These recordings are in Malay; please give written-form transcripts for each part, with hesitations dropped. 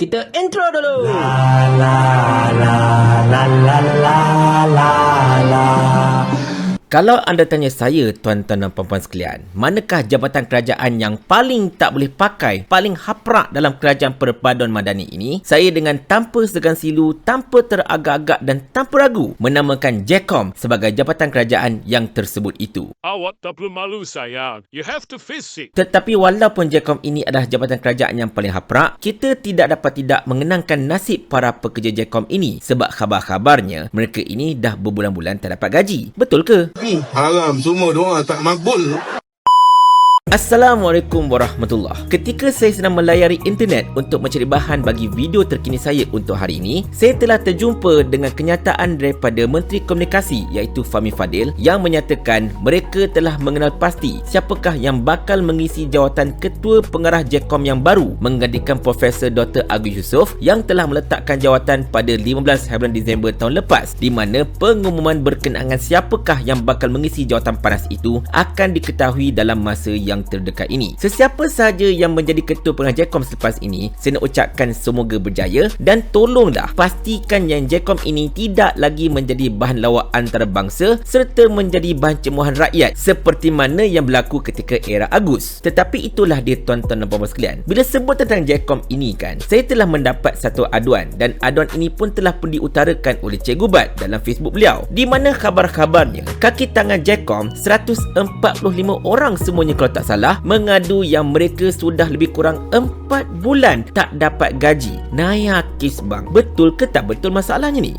Kita intro dulu. Kalau anda tanya saya, tuan-tuan dan puan-puan sekalian, manakah jabatan kerajaan yang paling tak boleh pakai, paling haprak dalam kerajaan perpaduan madani ini? Saya dengan tanpa segan silu, tanpa teragak-agak dan tanpa ragu menamakan JECOM sebagai jabatan kerajaan yang tersebut itu. Awak tak perlu malu sayang. You have to face it. Tetapi walaupun JECOM ini adalah jabatan kerajaan yang paling haprak, kita tidak dapat tidak mengenangkan nasib para pekerja JECOM ini sebab khabar-khabarnya mereka ini dah berbulan-bulan tak dapat gaji. Betul ke? Haram semua diorang tak makbul. Assalamualaikum warahmatullahi. Ketika saya sedang melayari internet untuk mencari bahan bagi video terkini saya untuk hari ini, saya telah terjumpa dengan kenyataan daripada Menteri Komunikasi iaitu Fahmi Fadil yang menyatakan mereka telah mengenal pasti siapakah yang bakal mengisi jawatan Ketua Pengarah JECOM yang baru menggantikan Profesor Dr. Agus Yusof yang telah meletakkan jawatan pada 15 hari Disember tahun lepas, di mana pengumuman berkenaan siapakah yang bakal mengisi jawatan panas itu akan diketahui dalam masa yang terdekat ini. Sesiapa sahaja yang menjadi Ketua Pengarah JECOM selepas ini, saya nak ucapkan semoga berjaya dan tolonglah pastikan yang JECOM ini tidak lagi menjadi bahan lawak antarabangsa serta menjadi bahan cemuhan rakyat seperti mana yang berlaku ketika era Agus. Tetapi itulah dia tuan-tuan dan puan-puan sekalian. Bila sebut tentang JECOM ini kan, saya telah mendapat satu aduan dan aduan ini pun telah pun diutarakan oleh Cikgu Bat dalam Facebook beliau, di mana khabar-khabarnya kaki tangan JECOM 145 orang semuanya kalau tak salah mengadu yang mereka sudah lebih kurang 4 bulan tak dapat gaji. Nayakis bang. Betul ke tak betul masalahnya ni?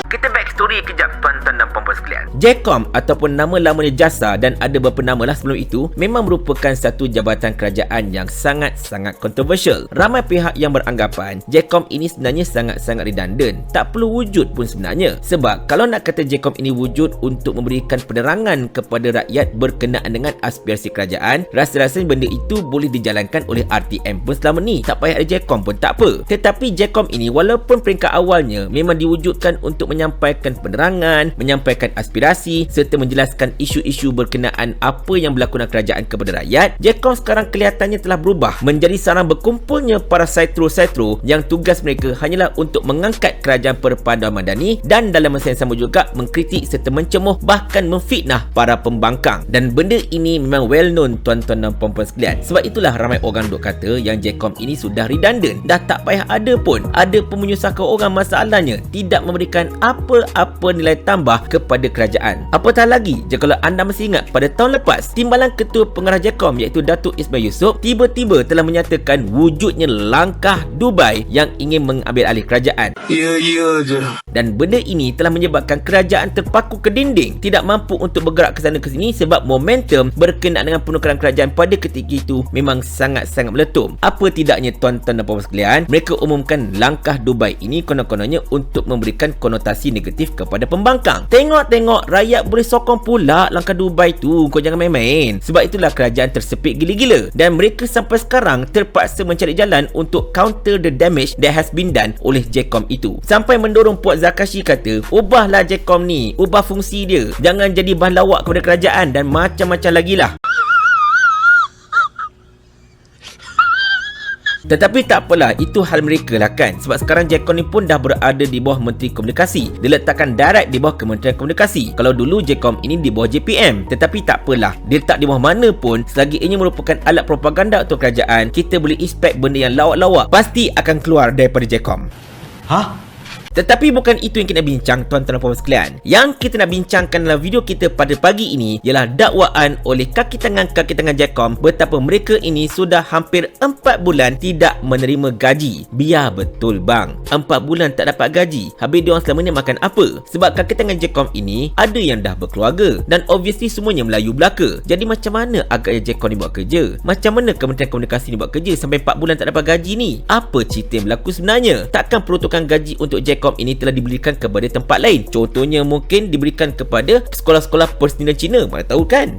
Kita backstory kejap tuan-tuan dan puan-puan sekalian. JECOM ataupun nama lamanya JASA dan ada beberapa nama lah sebelum itu memang merupakan satu jabatan kerajaan yang sangat-sangat kontroversial. Ramai pihak yang beranggapan JECOM ini sebenarnya sangat-sangat redundant, tak perlu wujud pun sebenarnya. Sebab kalau nak kata JECOM ini wujud untuk memberikan penerangan kepada rakyat berkenaan dengan aspirasi kerajaan, rasa-rasanya benda itu boleh dijalankan oleh RTM pun selama ni. Tak payah ada JECOM pun tak apa. Tetapi JECOM ini walaupun peringkat awalnya memang diwujudkan untuk menyampaikan penerangan, menyampaikan aspirasi serta menjelaskan isu-isu berkenaan apa yang berlaku dalam kerajaan kepada rakyat, JECOM sekarang kelihatannya telah berubah menjadi sarang berkumpulnya para saitro-saitro yang tugas mereka hanyalah untuk mengangkat kerajaan perpaduan madani dan dalam masa yang sama juga mengkritik serta mencemuh bahkan memfitnah para pembangkang. Dan benda ini memang well known tuan-tuan dan puan-puan sekalian. Sebab itulah ramai orang duk kata yang JECOM ini sudah redundant, dah tak payah ada pun. Ada pun menyusahkan orang, masalahnya tidak memberikan apa-apa nilai tambah kepada kerajaan. Apatah lagi jika kalau anda masih ingat pada tahun lepas, Timbalan Ketua Pengarah JECOM iaitu Datuk Ismail Yusof tiba-tiba telah menyatakan wujudnya langkah Dubai yang ingin mengambil alih kerajaan. Ya je. Dan benda ini telah menyebabkan kerajaan terpaku ke dinding, tidak mampu untuk bergerak ke sana ke sini sebab momentum berkenaan dengan penukaran kerajaan pada ketika itu memang sangat-sangat meletup. Apa tidaknya tuan-tuan dan puan-puan sekalian, mereka umumkan langkah Dubai ini konon-kononnya untuk memberikan konotasi negatif kepada pembangkang. Tengok-tengok rakyat boleh sokong pula langkah Dubai tu, kau jangan main-main. Sebab itulah kerajaan tersepit gila-gila dan mereka sampai sekarang terpaksa mencari jalan untuk counter the damage that has been done oleh JECOM itu. Sampai mendorong Puan Zakashi kata, ubahlah JECOM ni, ubah fungsi dia, jangan jadi bahan lawak kepada kerajaan dan macam-macam lagi lah. Tetapi tak apalah, itu hal mereka lah kan. Sebab sekarang JECOM ni pun dah berada di bawah Menteri Komunikasi. Diletakkan direct di bawah Kementerian Komunikasi. Kalau dulu JECOM ini di bawah JPM. Tetapi tak apalah, dia letak di bawah mana pun, selagi ini merupakan alat propaganda untuk kerajaan, kita boleh expect benda yang lawak-lawak pasti akan keluar daripada JECOM. Hah? Tetapi bukan itu yang kita nak bincang tuan-tuan dan puan-puan sekalian. Yang kita nak bincangkan dalam video kita pada pagi ini ialah dakwaan oleh kaki tangan JECOM betapa mereka ini sudah hampir 4 bulan tidak menerima gaji. Biar betul bang, 4 bulan tak dapat gaji. Habis diorang selama ni makan apa? Sebab kaki tangan JECOM ini ada yang dah berkeluarga dan obviously semuanya Melayu belaka. Jadi macam mana agaknya JECOM ni buat kerja? Macam mana Kementerian Komunikasi ni buat kerja sampai 4 bulan tak dapat gaji ni? Apa cerita yang berlaku sebenarnya? Takkan peruntukan gaji untuk JECOM ini telah diberikan kepada tempat lain? Contohnya mungkin diberikan kepada sekolah-sekolah persendirian Cina, mana tahu kan?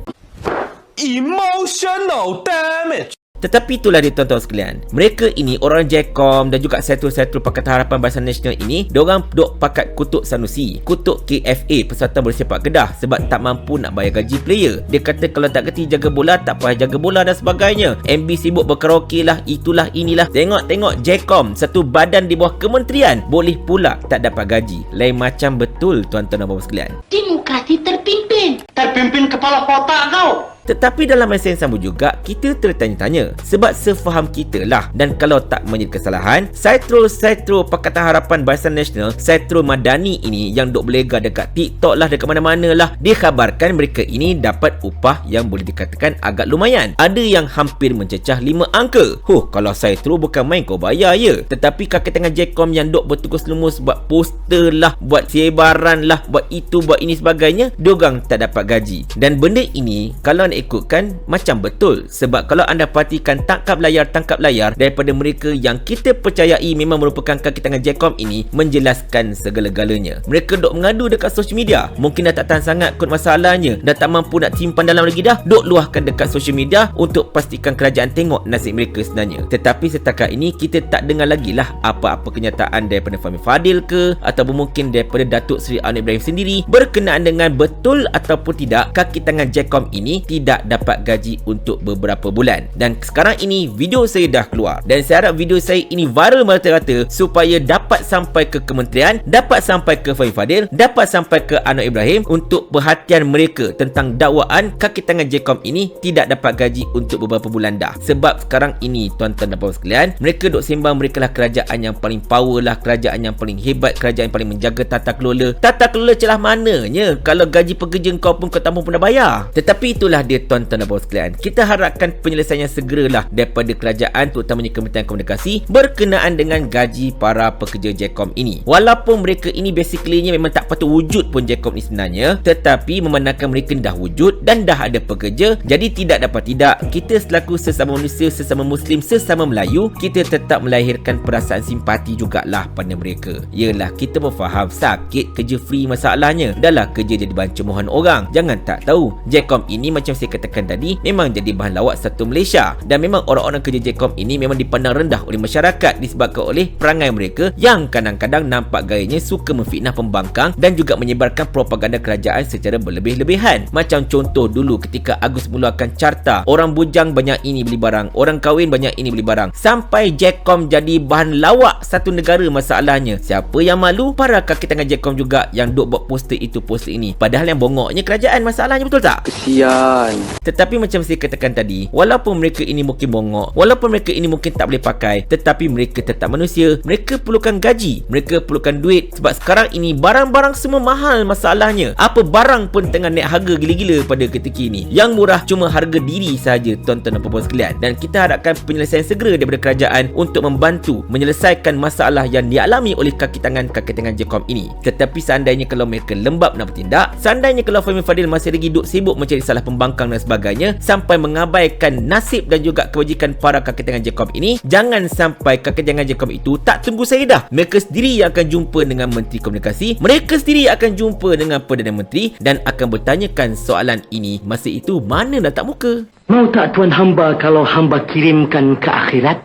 Emotional damage. Tetapi itulah dia tuan-tuan sekalian. Mereka ini orang Jecom dan juga Settle Pakatan Harapan Barisan Nasional ini, diorang duk pakat kutuk Sanusi, kutuk KFA, Persatuan Bola Sepak Kedah, sebab tak mampu nak bayar gaji player. Dia kata kalau tak kerti jaga bola, tak payah jaga bola dan sebagainya. MB sibuk berkaraoke lah, itulah inilah. Tengok Jecom, satu badan di bawah kementerian, boleh pula tak dapat gaji. Lain macam betul tuan-tuan dan puan sekalian. Demokrasi terpimpin kepala kotak kau. Tetapi dalam masa yang sama juga, kita tertanya-tanya sebab sefaham kita lah, dan kalau tak menjadi kesalahan, Settle Pakatan Harapan Barisan Nasional, Settle Madani ini yang duk berlega dekat TikTok lah, dekat mana-mana lah, dikhabarkan mereka ini dapat upah yang boleh dikatakan agak lumayan. Ada yang hampir mencecah 5 angka. Kalau Settle bukan main kau bayar ya. Tetapi kaki tangan Jecom yang duk bertugas lumus buat poster lah, buat sebaran lah, buat itu, buat ini sebagainya, diorang tak dapat gaji. Dan benda ini kalau ikutkan macam betul, sebab kalau anda perhatikan tangkap layar daripada mereka yang kita percayai memang merupakan kaki tangan Jecom ini menjelaskan segala-galanya. Mereka duk mengadu dekat social media, mungkin dah tak tahan sangat kot masalahnya, dah tak mampu nak simpan dalam lagi dah, duk luahkan dekat social media untuk pastikan kerajaan tengok nasib mereka sebenarnya. Tetapi setakat ini kita tak dengar lagi lah apa-apa kenyataan daripada Fahmi Fadil ke, ataupun mungkin daripada Datuk Seri Anwar Ibrahim sendiri berkenaan dengan betul ataupun tidak kaki tangan Jecom ini tidak dapat gaji untuk beberapa bulan. Dan sekarang ini video saya dah keluar, dan saya harap video saya ini viral merata-rata supaya dapat sampai ke kementerian, dapat sampai ke Fahmi Fadil, dapat sampai ke Anwar Ibrahim untuk perhatian mereka tentang dakwaan kaki tangan Jecom ini tidak dapat gaji untuk beberapa bulan dah. Sebab sekarang ini tuan-tuan dan puan sekalian, mereka duk sembang mereka lah kerajaan yang paling power lah, kerajaan yang paling hebat, kerajaan yang paling menjaga tata kelola. Tata kelola celah mananya kalau gaji pekerja kau pun kau tak mampu nak bayar. Tetapi itulah dia tuan-tuan dan puan sekalian. Kita harapkan penyelesaiannya segeralah daripada kerajaan, terutamanya Kementerian Komunikasi, berkenaan dengan gaji para pekerja Jecom ini. Walaupun mereka ini basically-nya memang tak patut wujud pun Jecom ni sebenarnya, tetapi memandangkan mereka dah wujud dan dah ada pekerja, jadi tidak dapat tidak, kita selaku sesama manusia, sesama Muslim, sesama Melayu, kita tetap melahirkan perasaan simpati jugalah pada mereka. Yelah, kita pun faham sakit kerja free masalahnya, dah lah kerja jadi bahan cemohan orang. Jangan tak tahu, Jecom ini macam saya katakan tadi, memang jadi bahan lawak satu Malaysia, dan memang orang-orang kerja Jecom ini memang dipandang rendah oleh masyarakat disebabkan oleh perangai mereka yang kadang-kadang nampak gayanya suka memfitnah pembangkang dan juga menyebarkan propaganda kerajaan secara berlebih-lebihan. Macam contoh dulu ketika Agus mulakan carta, orang bujang banyak ini beli barang, orang kahwin banyak ini beli barang, sampai Jecom jadi bahan lawak satu negara masalahnya. Siapa yang malu? Para kaki tangan Jecom juga yang duk buat poster itu poster ini, padahal yang bongoknya kerajaan masalahnya, betul tak? Kesian. Tetapi macam saya katakan tadi, walaupun mereka ini mungkin bongok, walaupun mereka ini mungkin tak boleh pakai, tetapi mereka tetap manusia. Mereka perlukan gaji, mereka perlukan duit, sebab sekarang ini barang-barang semua mahal masalahnya. Apa barang pun tengah naik harga gila-gila pada ketika ini. Yang murah cuma harga diri sahaja tuan-tuan dan puan-puan sekalian. Dan kita harapkan penyelesaian segera daripada kerajaan untuk membantu menyelesaikan masalah yang dialami oleh kaki tangan Jecom ini. Tetapi seandainya kalau mereka lembab nak bertindak, seandainya kalau Fahmi Fadil masih lagi duk sibuk mencari salah pembangkang dan sebagainya, sampai mengabaikan nasib dan juga kewajikan para kaki tangan Jecom ini, jangan sampai kaki tangan Jecom itu tak tunggu saya dah. Mereka sendiri yang akan jumpa dengan Menteri Komunikasi, mereka sendiri akan jumpa dengan Perdana Menteri dan akan bertanyakan soalan ini. Masa itu mana dah tak muka? Mau tak tuan hamba kalau hamba kirimkan ke akhirat?